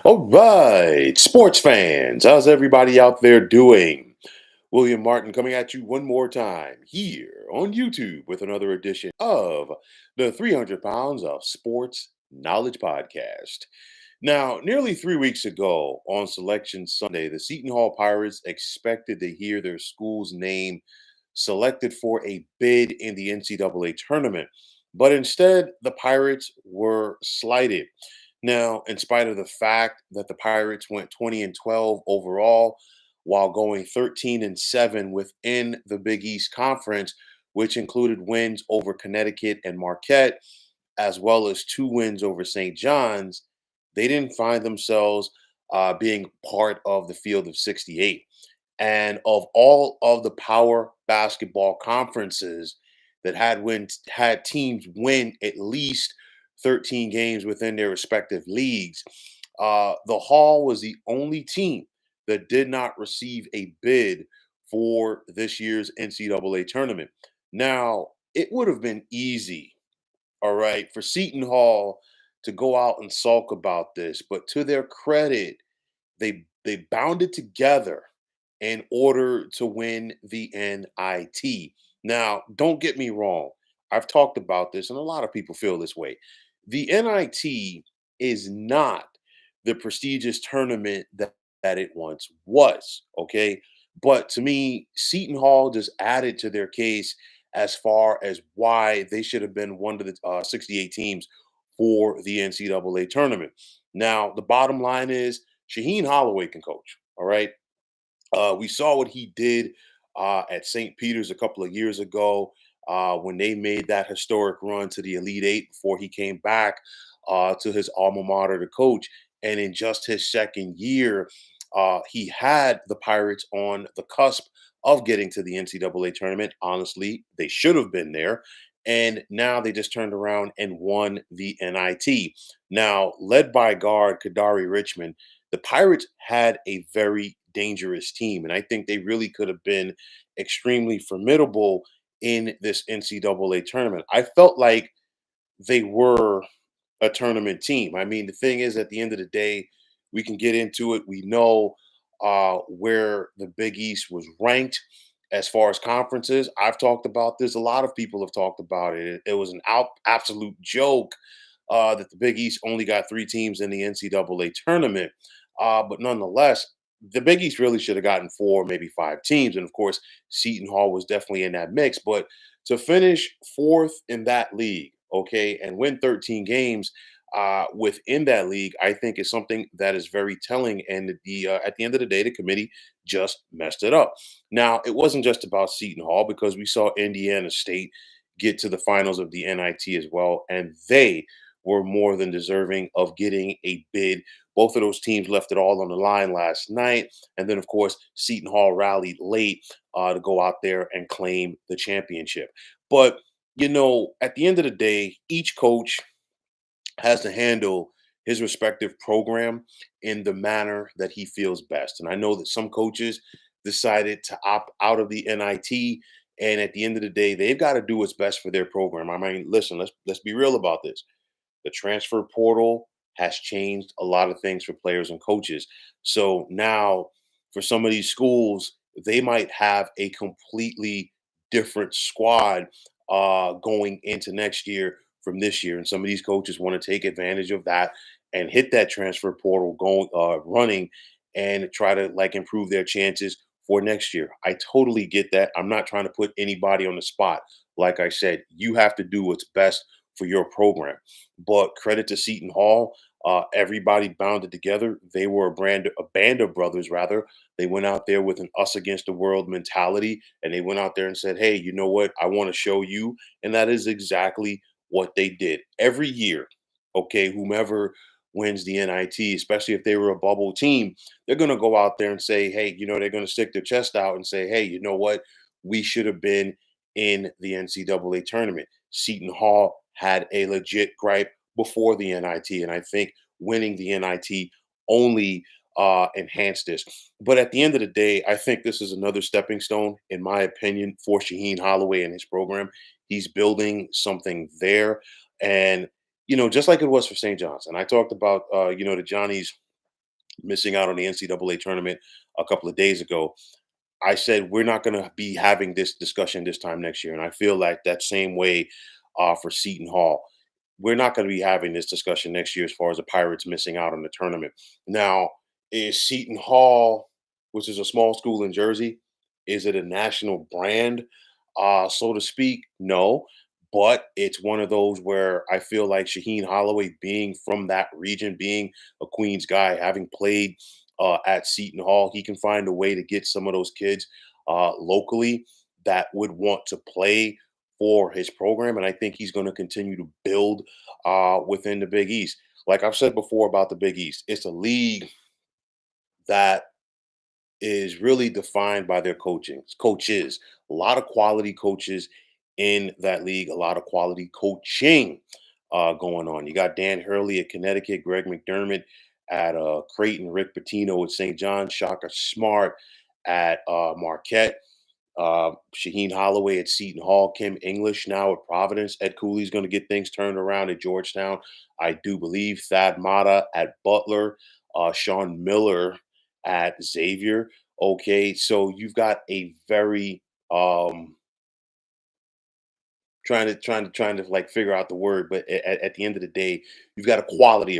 All right, sports fans, how's everybody out there doing? William Martin coming at you one more time here on YouTube with another edition of the 300 Pounds of Sports Knowledge Podcast. Now, nearly 3 weeks ago on Selection Sunday, the Seton Hall Pirates expected to hear their school's name selected for a bid in the NCAA tournament, but instead, the Pirates were slighted. Now, in spite of the fact that the Pirates went 20-12 overall, while going 13-7 within the Big East Conference, which included wins over Connecticut and Marquette, as well as two wins over St. John's, they didn't find themselves being part of the field of 68. And of all of the power basketball conferences that had teams win at least 13 games within their respective leagues, the Hall was the only team that did not receive a bid for this year's NCAA tournament. Now, it would have been easy, all right, for Seton Hall to go out and sulk about this, but to their credit, they bound it together in order to win the NIT. Now, don't get me wrong. I've talked about this, and a lot of people feel this way. The NIT is not the prestigious tournament that it once was. Okay. But to me, Seton Hall just added to their case as far as why they should have been one of the 68 teams for the NCAA tournament. Now, the bottom line is Shaheen Holloway can coach. All right. We saw what he did at St. Peter's a couple of years ago when they made that historic run to the Elite Eight before he came back to his alma mater to coach. And in just his second year, he had the Pirates on the cusp of getting to the NCAA tournament. Honestly, they should have been there. And now they just turned around and won the NIT. Now, led by guard Kadari Richmond, the Pirates had a very dangerous team. And I think they really could have been extremely formidable in this NCAA tournament. I felt like they were a tournament team. I mean, the thing is, at the end of the day, we can get into it. We know where the Big East was ranked as far as conferences. I've talked about this. A lot of people have talked about it. It was an absolute joke that the Big East only got three teams in the NCAA tournament. But nonetheless, the Big East really should have gotten four, maybe five teams. And of course, Seton Hall was definitely in that mix. But to finish fourth in that league, okay, and win 13 games within that league, I think is something that is very telling. And at the end of the day, the committee just messed it up. Now, it wasn't just about Seton Hall because we saw Indiana State get to the finals of the NIT as well, and they were more than deserving of getting a bid. Both of those teams left it all on the line last night. And then, of course, Seton Hall rallied late to go out there and claim the championship. But, at the end of the day, each coach has to handle his respective program in the manner that he feels best. And I know that some coaches decided to opt out of the NIT. And at the end of the day, they've got to do what's best for their program. I mean, listen, let's be real about this. The transfer portal has changed a lot of things for players and coaches. So now, for some of these schools, they might have a completely different squad going into next year from this year. And some of these coaches want to take advantage of that and hit that transfer portal going running and try to like improve their chances for next year. I totally get that. I'm not trying to put anybody on the spot. Like I said, you have to do what's best for your program. But credit to Seton Hall. Everybody bounded together. They were a band of brothers, rather. They went out there with an us against the world mentality, and they went out there and said, "Hey, you know what? I want to show you." And that is exactly what they did every year. Okay, whomever wins the NIT, especially if they were a bubble team, they're going to go out there and say, "Hey, they're going to stick their chest out and say, hey, you know what? We should have been in the NCAA tournament." Seton Hall had a legit gripe before the NIT, and I think winning the NIT only enhanced this. But at the end of the day, I think this is another stepping stone, in my opinion, for Shaheen Holloway and his program. He's building something there, and just like it was for St. John's. And I talked about the Johnnies missing out on the NCAA tournament a couple of days ago. I said we're not going to be having this discussion this time next year, and I feel like that same way for Seton Hall. We're not going to be having this discussion next year as far as the Pirates missing out on the tournament. Now, is Seton Hall, which is a small school in Jersey, is it a national brand, so to speak? No, but it's one of those where I feel like Shaheen Holloway, being from that region, being a Queens guy, having played at Seton Hall, he can find a way to get some of those kids locally that would want to play for his program. And I think he's going to continue to build within the Big East. Like I've said before about the Big East, it's a league that is really defined by their coaches. A lot of quality coaches in that league, a lot of quality coaching going on. You got Dan Hurley at Connecticut, Greg McDermott at Creighton, Rick Pitino at St. John, Shaka Smart at Marquette, Shaheen Holloway at Seton Hall, Kim English now at Providence. Ed Cooley's going to get things turned around at Georgetown, I do believe. Thad Matta at Butler, Sean Miller at Xavier. Okay, so you've got a very trying to like figure out the word, but at the end of the day, you've got a quality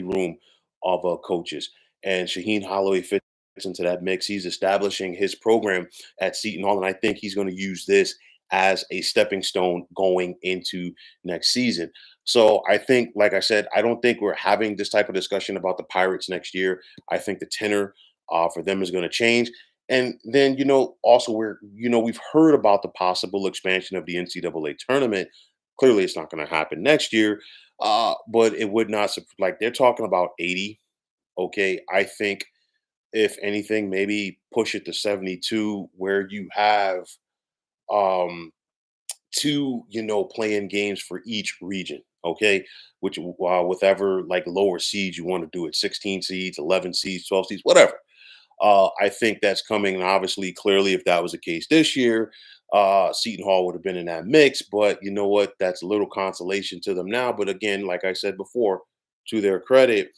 room of coaches, and Shaheen Holloway fits into that mix. He's establishing his program at Seton Hall, and I think he's going to use this as a stepping stone going into next season. So I think, like I said, I don't think we're having this type of discussion about the Pirates next year. I think the tenor for them is going to change. And then, also we've heard about the possible expansion of the NCAA tournament. Clearly, it's not going to happen next year, but it would not, like they're talking about 80. Okay. I think if anything, maybe push it to 72 where you have um, two, playing games for each region. Okay. Which, whatever like lower seeds you want to do it, 16 seeds, 11 seeds, 12 seeds, whatever. I think that's coming. And obviously, clearly, if that was the case this year, Seton Hall would have been in that mix. But you know what? That's a little consolation to them now. But again, like I said before, to their credit,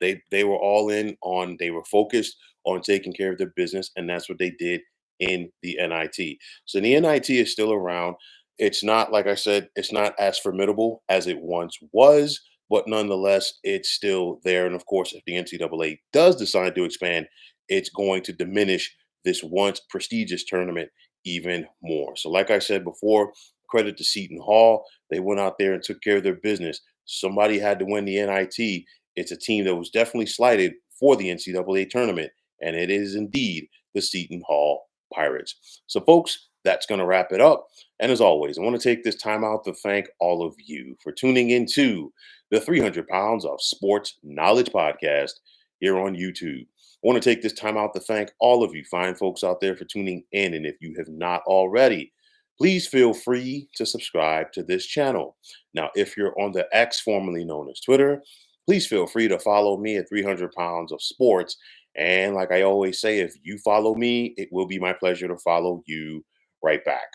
they were all in on. They were focused on taking care of their business, and that's what they did in the NIT. So the NIT is still around. It's not, like I said, it's not as formidable as it once was, but nonetheless, it's still there. And of course, if the NCAA does decide to expand, it's going to diminish this once prestigious tournament even more. So, like I said before, credit to Seton Hall. They went out there and took care of their business. Somebody had to win the NIT. It's a team that was definitely slighted for the NCAA tournament, and it is indeed the Seton Hall Pirates. So, folks, that's going to wrap it up. And as always, I want to take this time out to thank all of you for tuning into the 300 Pounds of Sports Knowledge podcast here on YouTube. I want to take this time out to thank all of you fine folks out there for tuning in. And if you have not already, please feel free to subscribe to this channel. Now, if you're on the X, formerly known as Twitter, please feel free to follow me at 300 Pounds of Sports. And like I always say, if you follow me, it will be my pleasure to follow you right back.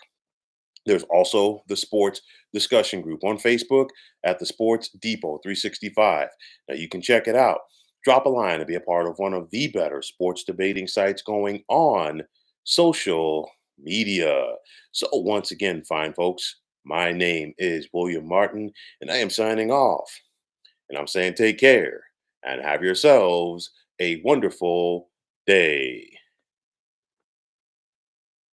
There's also the sports discussion group on Facebook at the Sports Depot 365. Now you can check it out. Drop a line to be a part of one of the better sports debating sites going on social media. So once again, fine folks, my name is William Martin, and I am signing off. And I'm saying take care and have yourselves a wonderful day.